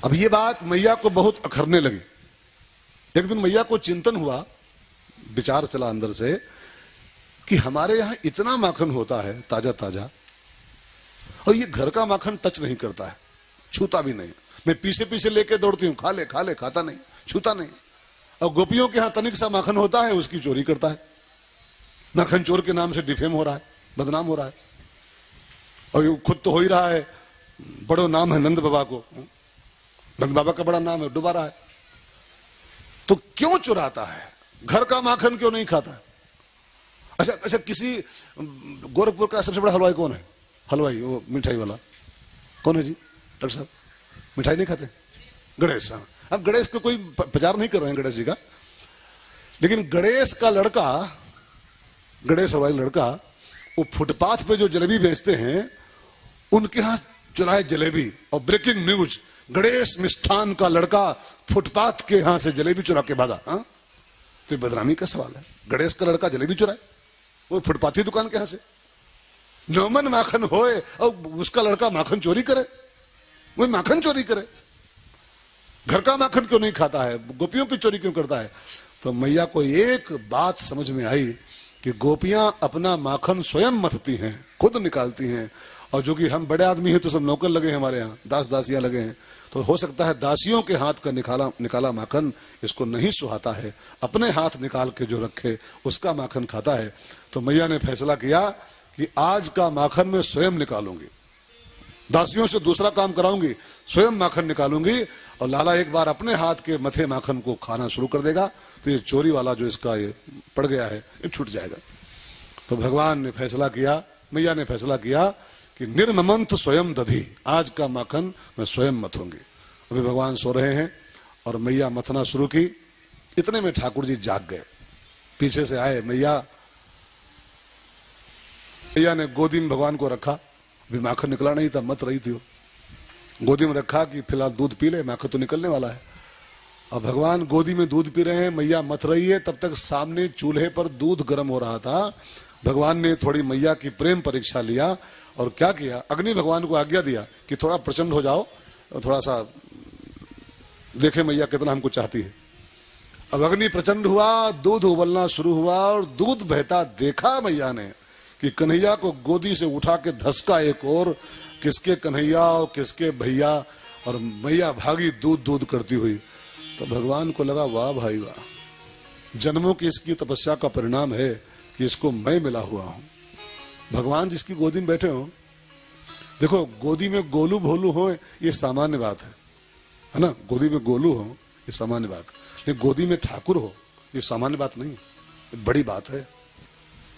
अब ये बात मैया को बहुत अखरने लगी। एक दिन मैया को चिंतन हुआ, विचार चला अंदर से कि हमारे यहां इतना माखन होता है ताजा ताजा, और ये घर का माखन टच नहीं करता है, छूता भी नहीं। मैं पीछे पीछे लेके दौड़ती हूँ, खा ले खा ले, खाता नहीं, छूता नहीं। और गोपियों के यहां तनिक सा माखन होता है, उसकी चोरी करता है। माखन चोर के नाम से डिफेम हो रहा है, बदनाम हो रहा है। और ये खुद तो हो ही रहा है, बड़ो नाम है नंद बाबा को, नंद बाबा का बड़ा नाम है, डुबा रहा है। तो क्यों चुराता है? घर का माखन क्यों नहीं खाता है? अच्छा, किसी गोरखपुर का सबसे बड़ा हलवाई कौन है? हलवाई, वो मिठाई वाला कौन है जी? डॉक्टर साहब, मिठाई नहीं खाते? गणेश। हाँ, अब गणेश को कोई प्रचार नहीं कर रहे हैं गणेश जी का, लेकिन गणेश का लड़का, गणेश हलवाई लड़का, वो फुटपाथ पे जो जलेबी बेचते हैं उनके यहां चुराए जलेबी। और ब्रेकिंग न्यूज, गणेश मिष्ठान का लड़का फुटपाथ के यहां से जलेबी चुरा के भागा। हाँ, तो बदनामी का सवाल है। गणेश का लड़का जलेबी चुराए, वो फुटपाथी दुकान के यहां से। नौमन माखन होए और उसका लड़का माखन चोरी करे, वो माखन चोरी करे। घर का माखन क्यों नहीं खाता है? गोपियों की चोरी क्यों करता है? तो मैया को एक बात समझ में आई कि गोपियां अपना माखन स्वयं मथती हैं, खुद निकालती हैं। और जो कि हम बड़े आदमी हैं तो सब नौकर लगे हैं हमारे यहाँ, दास दासियां लगे हैं, तो हो सकता है दासियों के हाथ का निकाला माखन इसको नहीं सुहाता है, अपने हाथ निकाल के जो रखे उसका माखन खाता है। तो मैया ने फैसला किया कि आज का माखन मैं स्वयं निकालूंगी, दासियों से दूसरा काम कराऊंगी, स्वयं माखन निकालूंगी। और लाला एक बार अपने हाथ के मथे माखन को खाना शुरू कर देगा तो ये चोरी वाला जो इसका ये पड़ गया है ये छूट जाएगा। तो भगवान ने फैसला किया, मैया ने फैसला किया कि निर्ममंथ स्वयं दधी, आज का माखन मैं स्वयं मथूंगी। अभी भगवान सो रहे हैं और मैया मथना शुरू की। इतने में ठाकुर जी जाग गए, पीछे से आए। मैया ने गोदी में भगवान को रखा, अभी माखन निकला नहीं था, मत रही थी वो, गोदी में रखा कि फिलहाल दूध पी ले, माखन तो निकलने वाला है। अब भगवान गोदी में दूध पी रहे हैं, मैया मथ रही है। तब तक सामने चूल्हे पर दूध गर्म हो रहा था। भगवान ने थोड़ी मैया की प्रेम परीक्षा लिया और क्या किया, अग्नि भगवान को आज्ञा दिया कि थोड़ा प्रचंड हो जाओ, थोड़ा सा देखे मैया कितना हमको चाहती है। अब अग्नि प्रचंड हुआ, दूध उबलना शुरू हुआ और दूध बहता देखा मैया ने कि कन्हैया को गोदी से उठा के धसका एक और, किसके कन्हैया और किसके भैया, और मैया भागी दूध दूध करती हुई। तो भगवान को लगा वाह भाई वाह, जन्मों की इसकी तपस्या का परिणाम है कि इसको मैं मिला हुआ हूं। भगवान जिसकी गोदी में बैठे हो, देखो गोदी में गोलू भोलू हो ये सामान्य बात है ना, गोदी में गोलू हो ये सामान्य बात, लेकिन गोदी में ठाकुर हो ये सामान्य बात नहीं, ये बड़ी बात है।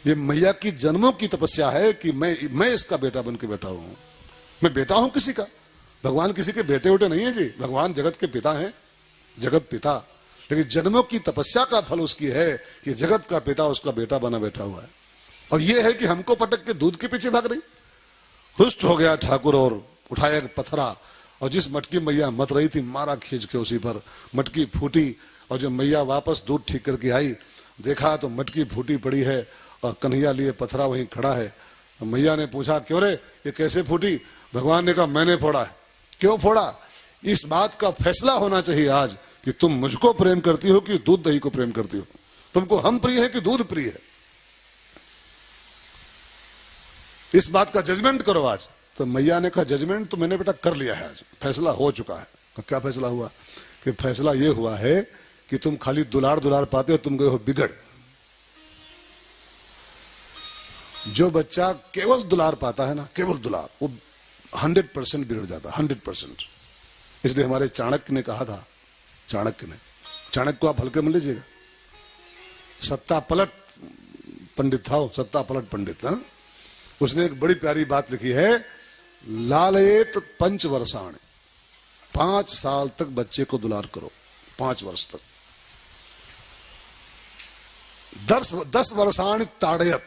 ये मैया की जन्मों की तपस्या है कि मैं इसका बेटा बन के बैठा हूं, मैं बेटा हूं किसी का। भगवान किसी के बेटे उटे नहीं है जी, भगवान जगत के पिता हैं, जगत पिता। लेकिन जन्मों की तपस्या का फल उसकी है कि जगत का पिता उसका बेटा बना बैठा हुआ है। और ये है कि हमको पटक के दूध के पीछे भाग रही। रुष्ट हो गया ठाकुर और उठाया एक पत्थरा, और जिस मटकी मैया मत रही थी मारा खींच के उसी पर, मटकी फूटी। और जब मैया वापस दूध ठीक करके आई, देखा तो मटकी फूटी पड़ी है और कन्हैया लिए पत्थरा वहीं खड़ा है। तो मैया ने पूछा क्यों रे ये कैसे फूटी? भगवान ने कहा मैंने फोड़ा है। क्यों फोड़ा? इस बात का फैसला होना चाहिए आज कि तुम मुझको प्रेम करती हो कि दूध दही को प्रेम करती हो, तुमको हम प्रिय है कि दूध प्रिय है, इस बात का जजमेंट करो आज। तो मैया ने कहा जजमेंट तो मैंने बेटा कर लिया है, आज फैसला हो चुका है। तो क्या फैसला हुआ? कि फैसला ये हुआ है कि तुम खाली दुलार दुलार पाते हो, तुम गए हो बिगड़। जो बच्चा केवल दुलार पाता है ना, केवल दुलार, वो 100% बिगड़ जाता, 100%। इसलिए हमारे चाणक्य ने कहा था, चाणक्य को आप हल्के में लीजिएगा, सत्ता पलट पंडित था वो, सत्ता पलट पंडित ना। उसने एक बड़ी प्यारी बात लिखी है, लालयेत 5 वर्षाण, 5 साल तक बच्चे को दुलार करो, 5 वर्ष तक। 10 वर्षाण ताड़यत,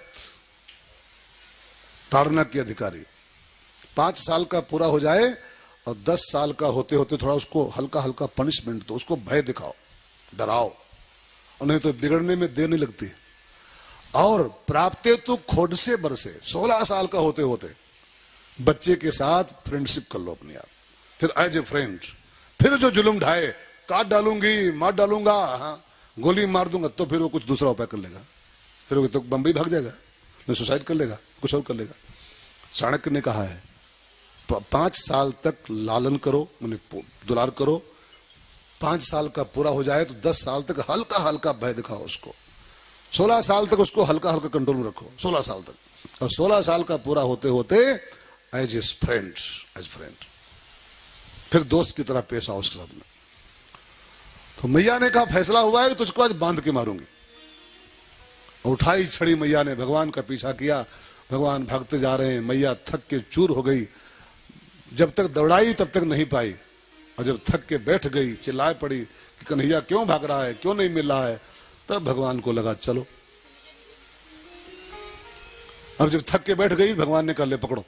ताड़ना के अधिकारी। 5 साल का पूरा हो जाए और 10 साल का होते होते थोड़ा उसको हल्का हल्का पनिशमेंट दो, उसको भय दिखाओ, डराओ, और नहीं तो बिगड़ने में देर नहीं लगती। और प्राप्ते तो खोड से बरसे, 16 साल का होते होते बच्चे के साथ फ्रेंडशिप कर लो अपनी आप, फिर एज ए फ्रेंड, फिर जो जुल्म ढाए, काट डालूंगी, मार डालूंगा, हाँ गोली मार दूंगा, तो फिर वो कुछ दूसरा उपाय कर लेगा, फिर वो तो बम्बई भाग जाएगा, नहीं सुसाइड कर लेगा, कुछ और कर लेगा। चाणक्य ने कहा है 5 साल तक लालन करो, दुलार करो, 5 साल का पूरा हो जाए तो 10 साल तक हल्का हल्का भय दिखाओ उसको, 16 साल तक उसको हल्का हल्का कंट्रोल में रखो, 16 साल तक, और 16 साल का पूरा होते होते एज फ्रेंड, फिर दोस्त की तरह पेश आओ उसके साथ में। तो मैया ने कहा फैसला हुआ है कि तुझको आज बांध के मारूंगी। उठाई छड़ी मैया ने, भगवान का पीछा किया, भगवान भागते जा रहे हैं, मैया थक के चूर हो गई, जब तक दौड़ाई तब तक नहीं पाई, और जब थक के बैठ गई चिल्लाए पड़ी कि कन्हैया क्यों भाग रहा है, क्यों नहीं मिल रहा है, तब भगवान को लगा चलो। अब जब थक के बैठ गई भगवान ने कहा ले पकड़ो,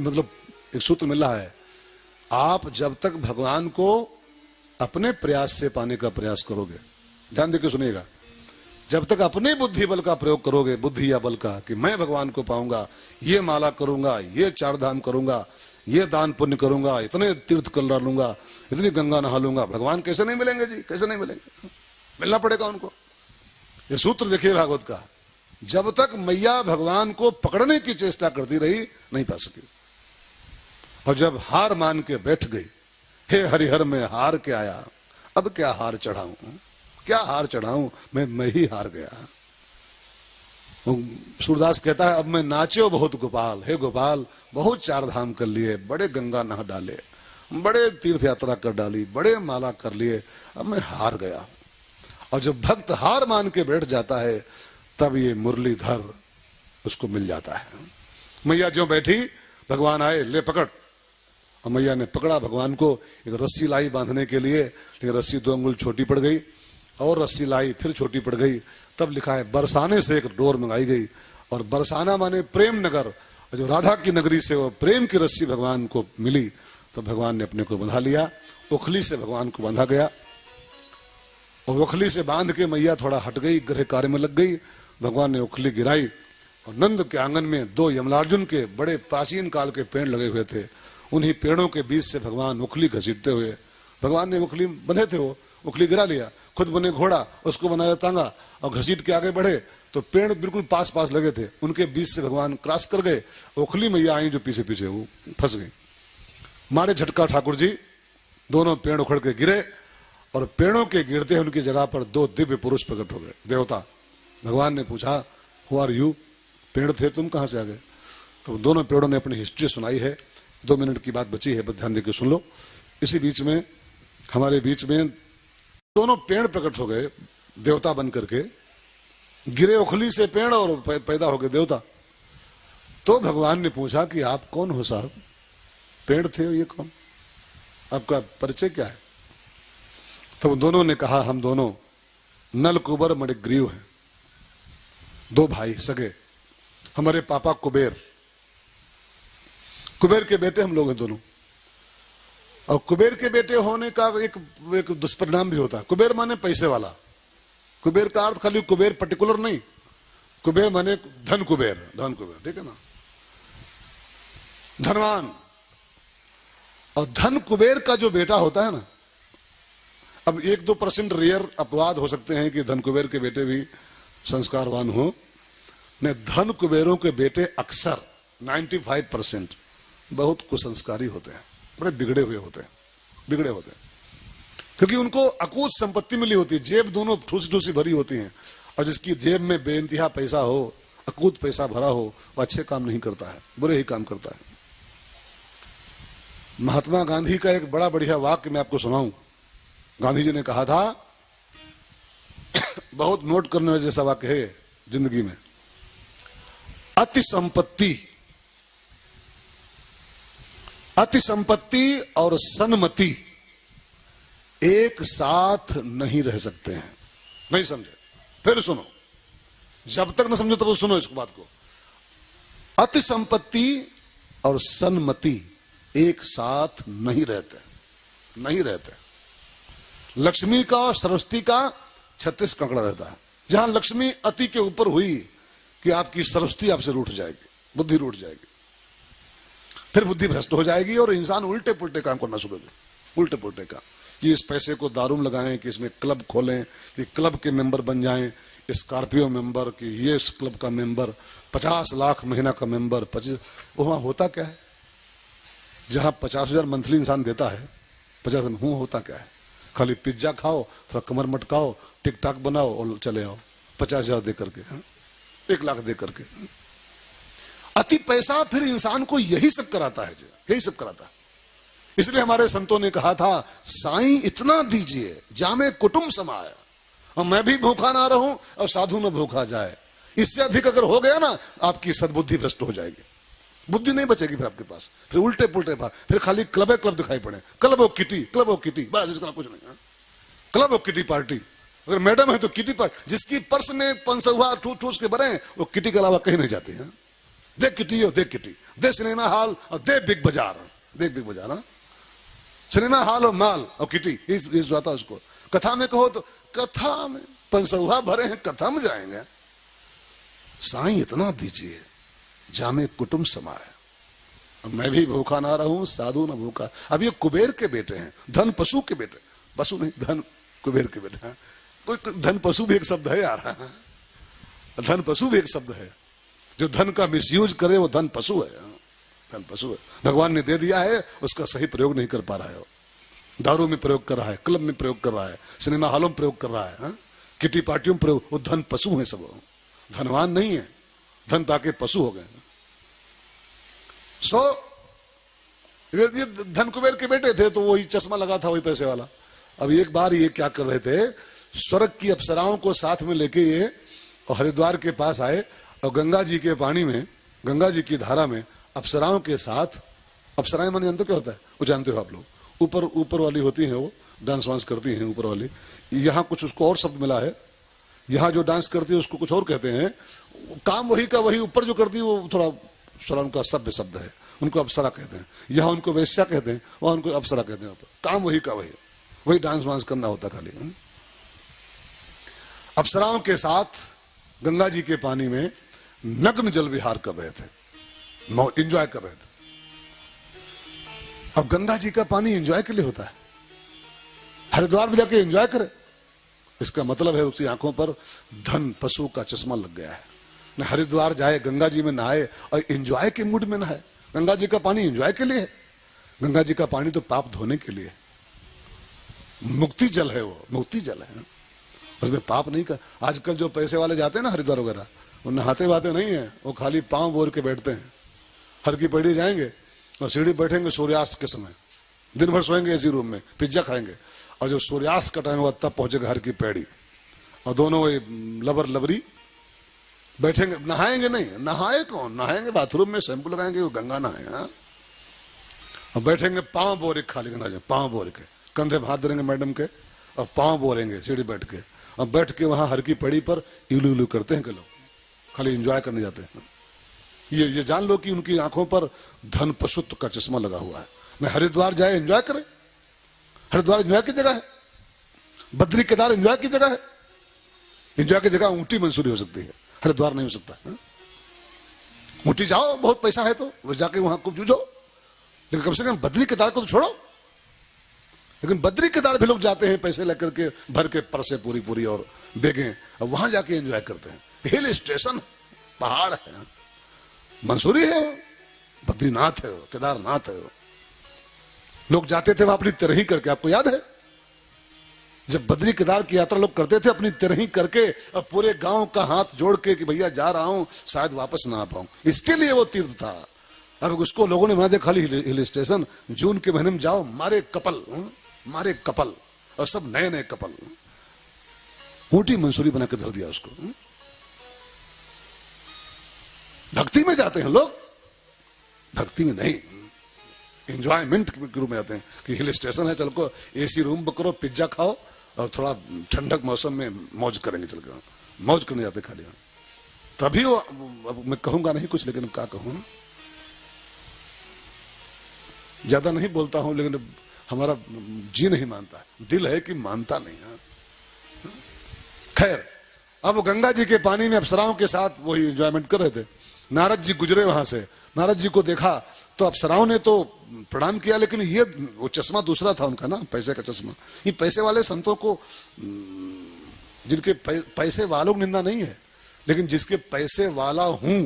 मतलब एक सूत्र मिल रहा है, आप जब तक भगवान को अपने प्रयास से पाने का प्रयास करोगे, ध्यान देकर सुनिएगा, जब तक अपने बुद्धि बल का प्रयोग करोगे, बुद्धि या बल का, कि मैं भगवान को पाऊंगा, ये माला करूंगा, ये 4 धाम करूंगा, ये दान पुण्य करूंगा, इतने तीर्थ कर डालूंगा, इतनी गंगा नहा लूंगा, भगवान कैसे नहीं मिलेंगे जी, कैसे नहीं मिलेंगे, मिलना पड़ेगा उनको। ये सूत्र देखिए भागवत का, जब तक मैया भगवान को पकड़ने की चेष्टा करती रही नहीं पा सकी, और जब हार मान के बैठ गई, हे हरिहर में हार के आया, अब क्या हार चढ़ाऊं, क्या हार चढ़ाऊं, मैं ही हार गया। सूरदास कहता है अब मैं नाचे बहुत गोपाल, हे गोपाल बहुत 4 धाम कर लिए, बड़े गंगा नहा डाले, बड़े तीर्थ यात्रा कर डाली, बड़े माला कर लिए, अब मैं हार गया। और जब भक्त हार मान के बैठ जाता है तब ये मुरलीधर उसको मिल जाता है। मैया जो बैठी, भगवान आए, ले पकड़, और मैया ने पकड़ा भगवान को, एक रस्सी लाई बांधने के लिए, लेकिन रस्सी 2 अंगुल छोटी पड़ गई, और रस्सी लाई फिर छोटी पड़ गई, तब लिखा है बरसाने से एक डोर मंगाई गई, और बरसाना माने प्रेम नगर, जो राधा की नगरी से वो प्रेम की रस्सी भगवान को मिली, तो भगवान ने अपने को बंधा लिया, उखली से भगवान को बांधा गया, और उखली से बांध के मैया थोड़ा हट गई, गृह कार्य में लग गई, भगवान ने उखली गिराई, और नंद के आंगन में 2 यमलार्जुन के बड़े प्राचीन काल के पेड़ लगे हुए थे, उन्हीं पेड़ों के बीच से भगवान उखली घसीटते हुए, भगवान ने उखली बंधे थे, वो उखली गिरा लिया, खुद बने घोड़ा, उसको बनाया तांगा, और घसीट के आगे बढ़े तो पेड़ बिल्कुल पास पास लगे थे, उनके बीच से भगवान क्रॉस कर गए, उखली मैया आई जो पीछे पीछे वो फंस गई, मारे झटका ठाकुर जी, दोनों पेड़ उखड़ के गिरे, और पेड़ों के गिरते उनकी जगह पर 2 दिव्य पुरुष प्रकट हो गए, देवता। भगवान ने पूछा हु आर यू, पेड़ थे तुम कहां से आ गए? तो दोनों पेड़ों ने अपनी हिस्ट्री सुनाई है, 2 मिनट की बात बची है, बस ध्यान देकर सुन लो। इसी बीच में हमारे बीच में दोनों पेड़ प्रकट हो गए, देवता बन करके, गिरे उखली से पेड़ और पैदा हो गए देवता। तो भगवान ने पूछा कि आप कौन हो साहब, पेड़ थे ये कौन, आपका परिचय क्या है? तो दोनों ने कहा हम दोनों नल कुबर मणिग्रीव हैं, 2 भाई सगे, हमारे पापा कुबेर, कुबेर के बेटे हम लोग हैं दोनों। और कुबेर के बेटे होने का एक दुष्परिणाम भी होता है, कुबेर माने पैसे वाला, कुबेर का अर्थ खाली कुबेर पर्टिकुलर नहीं, कुबेर माने धन कुबेर, धन कुबेर, ठीक है ना, धनवान। और धन कुबेर का जो बेटा होता है ना, अब 1-2% रेयर अपवाद हो सकते हैं कि धन कुबेर के बेटे भी संस्कारवान हो, ने धन कुबेरों के बेटे अक्सर 95% बहुत कुसंस्कारी होते हैं, बड़े बिगड़े हुए होते हैं, बिगड़े होते हैं, क्योंकि उनको अकूत संपत्ति मिली होती है, जेब दोनों ठूसी ठूसी भरी होती हैं, और जिसकी जेब में बेइंतहा पैसा हो, अकूत पैसा भरा हो, वो अच्छे काम नहीं करता है, बुरे ही काम करता है। महात्मा गांधी का एक बड़ा बढ़िया वाक्य मैं आपको सुनाऊं। गांधी जी ने कहा था, बहुत नोट करने वाले जैसा वाक्य है जिंदगी में, अति संपत्ति और सन्मति एक साथ नहीं रह सकते हैं। नहीं समझे? फिर सुनो, जब तक न समझो तब सुनो इस बात को। अति संपत्ति और सन्मति एक साथ नहीं रहते, नहीं रहते। लक्ष्मी का और सरस्वती का 36 कंकड़ा रहता है। जहां लक्ष्मी अति के ऊपर हुई कि आपकी सरस्वती आपसे रूठ जाएगी, बुद्धि रूठ जाएगी, फिर बुद्धि भ्रष्ट हो जाएगी और इंसान उल्टे पुल्टे काम करना शुरू कर। उल्टे पुल्टे का, कि इस पैसे को दारू में लगाएं, कि इसमें क्लब खोलें, कि क्लब के मेंबर बन जाएं, स्कॉर्पियो मेंबर, कि ये इस क्लब का मेंबर, 50 लाख महीना का मेंबर, 25। वहां होता क्या है? जहां 50,000 मंथली इंसान देता है, 50 वहां होता क्या है? खाली पिज्जा खाओ, थोड़ा कमर मटकाओ, टिक टाक बनाओ और चले आओ 50,000 दे करके, 1 लाख दे करके। अति पैसा फिर इंसान को यही सब कराता है, यही सब कराता है। इसलिए हमारे संतों ने कहा था, साईं इतना दीजिए जामे कुटुंब समाया, और मैं भी भूखा ना रहूं और साधु न भूखा जाए। इससे अधिक अगर हो गया ना, आपकी सद्बुद्धि भ्रष्ट हो जाएगी, बुद्धि नहीं बचेगी फिर आपके पास, फिर उल्टे पुल्टे फिर खाली क्लब दिखाई पड़े, club of kitty, club of kitty, बस इसका कुछ नहीं। क्लब ऑफ किटी पार्टी, अगर मैडम है तो किटी पार्टी, जिसकी पर्स में 500 ठूस के भरे वो किटी के अलावा कहीं नहीं जाते हैं। दे किटी हो, दे किटी, दे सिनेमा हॉल और दे बिग बाजार, दे बिग बाजार, सिनेमा हॉल और माल और किटी, इस बात है उसको। कथा में कहो तो कथा में 500 भरे हैं, कथा में जाएंगे। साईं इतना दीजिए जामे कुटुंब समाए, मैं भी भूखा ना रहूं साधु न भूखा। अब ये कुबेर के बेटे हैं, धन पशु के बेटे, पशु नहीं धन कुबेर के बेटे हैं। कोई धन पशु भी एक शब्द है यार, धन पशु भी एक शब्द है। जो धन का मिसयूज करे वो धन पशु है, धन पशु है। भगवान ने दे दिया है, उसका सही प्रयोग नहीं कर पा रहा है। दारू में प्रयोग कर रहा है, क्लब में प्रयोग कर रहा है, सिनेमा हॉलों में प्रयोग कर रहा है, किटी पार्टियों में प्रयोग। वो धन पशु है, सब धनवान नहीं है, धन पाके पशु हो गए। ये धन कुबेर के बेटे थे, तो वही चश्मा लगा था, वही पैसे वाला। अब एक बार ये क्या कर रहे थे, स्वर्ग की अप्सराओं को साथ में लेके ये और हरिद्वार के पास आए, और गंगा जी के पानी में, गंगा जी की धारा में अप्सराओं के साथ, अप्सराएं माने जानते हो क्या होता है? वो जानते हो आप लोग, ऊपर वाली होती हैं, वो डांस वांस करती हैं ऊपर वाली। यहाँ कुछ उसको और शब्द मिला है, यहाँ जो डांस करती है उसको कुछ और कहते हैं। काम वही का वही, ऊपर जो करती है वो थोड़ा उनका सभ्य शब्द है, उनको अप्सरा कहते हैं। यहाँ उनको वैश्या कहते हैं, वहां उनको अप्सरा कहते हैं। काम वही का वही डांस वांस करना होता खाली। अप्सराओं के साथ गंगा जी के पानी में नग्न जल विहार कर रहे थे, एंजॉय कर रहे थे। अब गंगा जी का पानी एंजॉय के लिए होता है, हरिद्वार में जाके एंजॉय करे, इसका मतलब है उसकी आंखों पर धन पशु का चश्मा लग गया है। न हरिद्वार जाए, गंगा जी में नहाए और एंजॉय के मूड में नहाए। गंगा जी का पानी एंजॉय के लिए है, गंगा जी का पानी तो पाप धोने के लिए, मुक्ति जल है, वो मुक्ति जल है, उसमें पाप नहीं कर। आजकल जो पैसे वाले जाते हैं ना हरिद्वार वगैरह, वो नहाते बाते नहीं है, वो खाली पांव बोर के बैठते हैं। हर की पैड़ी जाएंगे और सीढ़ी बैठेंगे सूर्यास्त के समय, दिन भर सोएंगे इसी रूम में, पिज्जा खाएंगे, और जब सूर्यास्त का टाइम हुआ तब पहुंचेगा हर की पैड़ी, और दोनों लबर लबरी बैठेंगे। नहाएंगे नहीं, नहाए कौन, नहाएंगे बाथरूम में, शैम्पू लगाएंगे, वो गंगा नहाए, और बैठेंगे पांव बोर खाली गंगा जी, पांव बोर के, कंधे हाथ धरेंगे मैडम के और पांव बोरेंगे सीढ़ी बैठ के, और बैठ के वहां हर की पैड़ी पर इलू इलू करते हैं कि लोग खाली एंजॉय करने जाते हैं। ये जान लो कि उनकी आंखों पर धन पशुत्व का चश्मा लगा हुआ है। मैं हरिद्वार जाए एंजॉय करे, हरिद्वार एंजॉय की जगह है, बद्री केदार एंजॉय की जगह है। एंजॉय की जगह ऊटी मंसूरी हो सकती है, हरिद्वार नहीं हो सकता। ऊटी जाओ, बहुत पैसा है तो जाके वहां खूब जूझो, लेकिन कम से कम बद्री केदार को तो छोड़ो। लेकिन बद्री केदार भी लोग जाते हैं पैसे लेकर के, भर के परसे पूरी और बेगे, और वहां जाके एंजॉय करते हैं। हिल स्टेशन, पहाड़ है, मंसूरी है, बद्रीनाथ है, केदारनाथ है। लोग जाते थे वहां अपनी तिरही करके, आपको याद है जब बद्री केदार की यात्रा लोग करते थे अपनी तिरही करके, और पूरे गांव का हाथ जोड़ के कि भैया जा रहा हूं, शायद वापस ना आ पाऊं, इसके लिए वो तीर्थ था। अब उसको लोगों ने बना दिया खाली हिल स्टेशन। जून के महीने में जाओ, मारे कपल, और सब नए नए कपल, ऊटी मंसूरी बना के धर दिया उसको। भक्ति में जाते हैं लोग, भक्ति में नहीं, एंजॉयमेंट के रूप में जाते हैं कि हिल स्टेशन है, चल को एसी रूम बुक करो, पिज्जा खाओ और थोड़ा ठंडक मौसम में मौज करेंगे, चल के मौज करने जाते खाली। तभी वो, अब मैं कहूंगा नहीं कुछ, लेकिन क्या कहूं, ज्यादा नहीं बोलता हूं, लेकिन हमारा जी नहीं मानता, दिल है कि मानता नहीं है। खैर, अब गंगा जी के पानी में अप्सराओं के साथ वही एंजॉयमेंट कर रहे थे। नारद जी गुजरे वहां से, नारद जी को देखा तो अप्सराओं ने तो प्रणाम किया, लेकिन ये वो चश्मा दूसरा था उनका ना, पैसे का चश्मा। ये पैसे वाले संतों को, जिनके पैसे वालों की निंदा नहीं है, लेकिन जिसके पैसे वाला हूं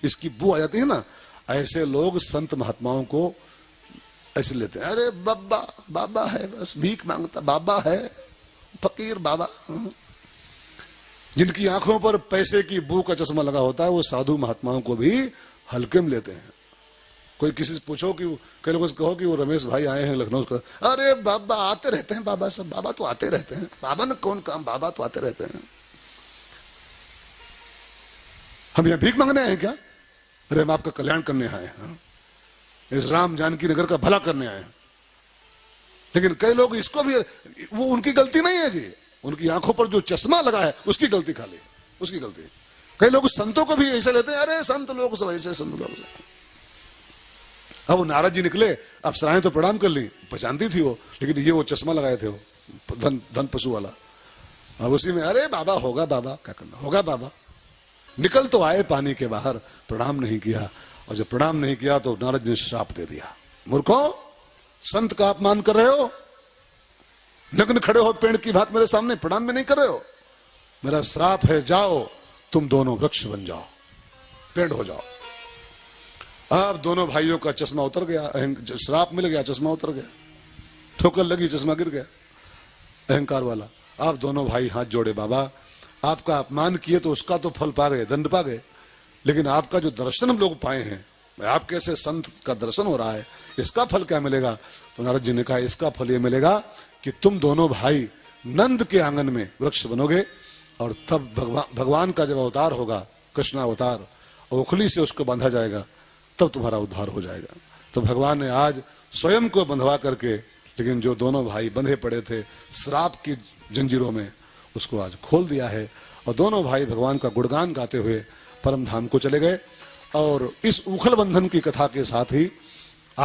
इसकी बू आ जाती है ना, ऐसे लोग संत महात्माओं को ऐसे लेते हैं। अरे बाबा, बाबा है, बस भीख मांगता बाबा है, फकीर बाबा। जिनकी आंखों पर पैसे की बू का चश्मा लगा होता है, वो साधु महात्माओं को भी हल्के में लेते हैं। कोई किसी से पूछो कि कई लोगों से कहो कि वो रमेश भाई आए हैं लखनऊ का, अरे बाबा आते रहते हैं, बाबा सब, बाबा तो आते रहते हैं, बाबा ने कौन काम, बाबा तो आते रहते हैं। हम यहां भीख मांगने आए हैं क्या? अरे हम आपका कल्याण करने आए हैं, इस राम जानकी नगर का भला करने आए हैं। लेकिन कई लोग इसको भी, वो उनकी गलती नहीं है जी, उनकी आंखों पर जो चश्मा लगा है उसकी गलती खाली, उसकी गलती। कई लोग संतों को भी ऐसे लेते हैं, अरे संत लोग सब ऐसे, संत लोग। अब वो नारद जी निकले, अप्सराएं तो प्रणाम कर ली, पहचानती थी वो, लेकिन ये वो चश्मा लगाए थे वो धन पशु वाला। अब उसी में अरे बाबा होगा, बाबा क्या करना होगा, बाबा निकल तो आए पानी के बाहर, प्रणाम नहीं किया। और जब प्रणाम नहीं किया तो नारद जी ने श्राप दे दिया, मूर्खों संत का अपमान कर रहे हो, नग्न खड़े हो पेड़ की भांति मेरे सामने, प्रणाम में नहीं कर रहे हो, मेरा श्राप है, जाओ तुम दोनों वृक्ष बन जाओ, पेड़ हो जाओ। अब दोनों भाइयों का चश्मा उतर गया, श्राप मिल गया, चश्मा उतर गया, ठोकर लगी, चश्मा गिर गया, अहंकार वाला। अब दोनों भाई हाथ जोड़े, बाबा आपका अपमान किए तो उसका तो फल पा गए, दंड पा गए, लेकिन आपका जो दर्शन हम लोग पाए हैं, आपके ऐसे संत का दर्शन हो रहा है, इसका फल क्या मिलेगा? तो नारद जी ने कहा इसका फल ये मिलेगा कि तुम दोनों भाई नंद के आंगन में वृक्ष बनोगे, और तब भगवान का जब अवतार होगा, कृष्ण अवतार, ओखली से उसको बांधा जाएगा, तब तुम्हारा उद्धार हो जाएगा। तो भगवान ने आज स्वयं को बंधवा करके, लेकिन जो दोनों भाई बंधे पड़े थे श्राप की जंजीरों में, उसको आज खोल दिया है, और दोनों भाई भगवान का गुणगान गाते हुए परम धाम को चले गए। और इस उखल बंधन की कथा के साथ ही